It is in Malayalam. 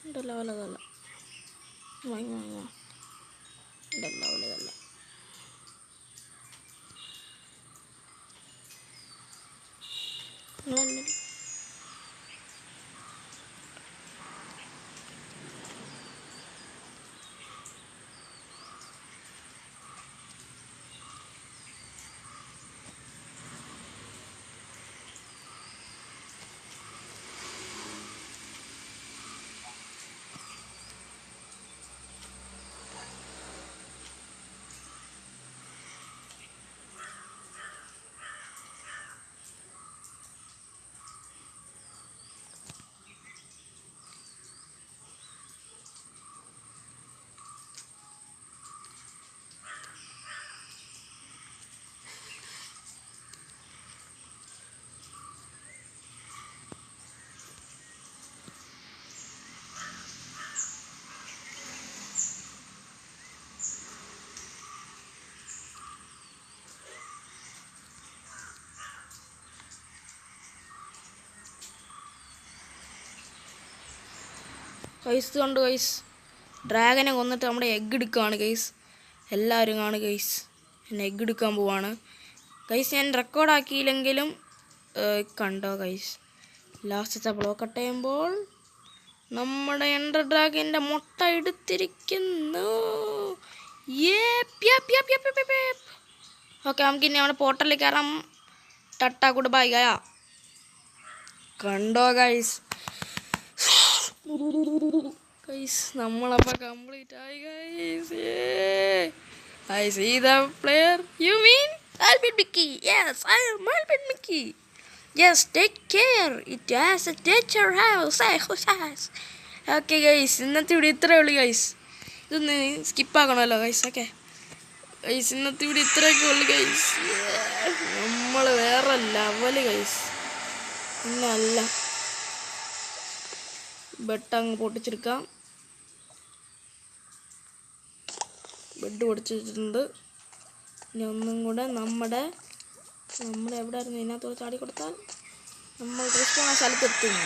ഇതല്ല വലുതല്ല, ഇതല്ല വലുതല്ല. ഗൈസ് കണ്ടു ഗൈസ്, ഡ്രാഗനെ കൊന്നിട്ട് നമ്മുടെ എഗ്ഗ് എടുക്കുകയാണ് ഗൈസ്. എല്ലാവരും കാണും ഗൈസ്, എന്നെ എഗ്ഗ് എടുക്കാൻ പോവാണ് ഗൈസ്. ഞാൻ റെക്കോർഡാക്കിയില്ലെങ്കിലും കണ്ടോ ഗൈസ്, ലാസ്റ്റത്തെ ബ്ലോക്ക് കട്ട് ചെയ്യുമ്പോൾ നമ്മുടെ എൻഡർ ഡ്രാഗൻ്റെ മുട്ട എടുത്തിരിക്കുന്നു. ഓക്കെ, നമുക്കിനി നമ്മുടെ പോർട്ടലിൽ കയറാം. ടട്ടാ ഗുഡ് ബൈ ഗയാ. കണ്ടോ ഗൈസ്, ഗൈസ് നമ്മളപ്പോൾ കംപ്ലീറ്റ് ആയി guys. I see the player. You mean Albert Mickey? Yes, I am Albert Mickey. Just take care. It has a teacher house. Okay guys, ഇന്നത്തെ ഇവിടെ ഇത്രയേ ഉള്ളൂ ഗൈസ്. ഇതൊന്ന് സ്കിപ്പാക്കണമല്ലോ ഗൈസ്. ഓക്കെ ഗൈസ്, ഇന്നത്തെ ഇവിടെ ഇത്രയൊക്കെ ഉള്ളു ഗൈസ്. നമ്മൾ വേറെ ലെവല് ഗൈസ്. ഇന്നല്ല ബെട്ടങ്ങ് പൊട്ടിച്ചെടുക്കാം. ബെഡ് പൊടിച്ചിട്ടുണ്ട്. ഇനി ഒന്നും കൂടെ നമ്മുടെ എവിടെ ആയിരുന്നു ഇതിനകത്തോട് ചാടി കൊടുത്താൽ നമ്മൾ റിസ്പോണ സ്ഥലത്തെത്തുന്നു.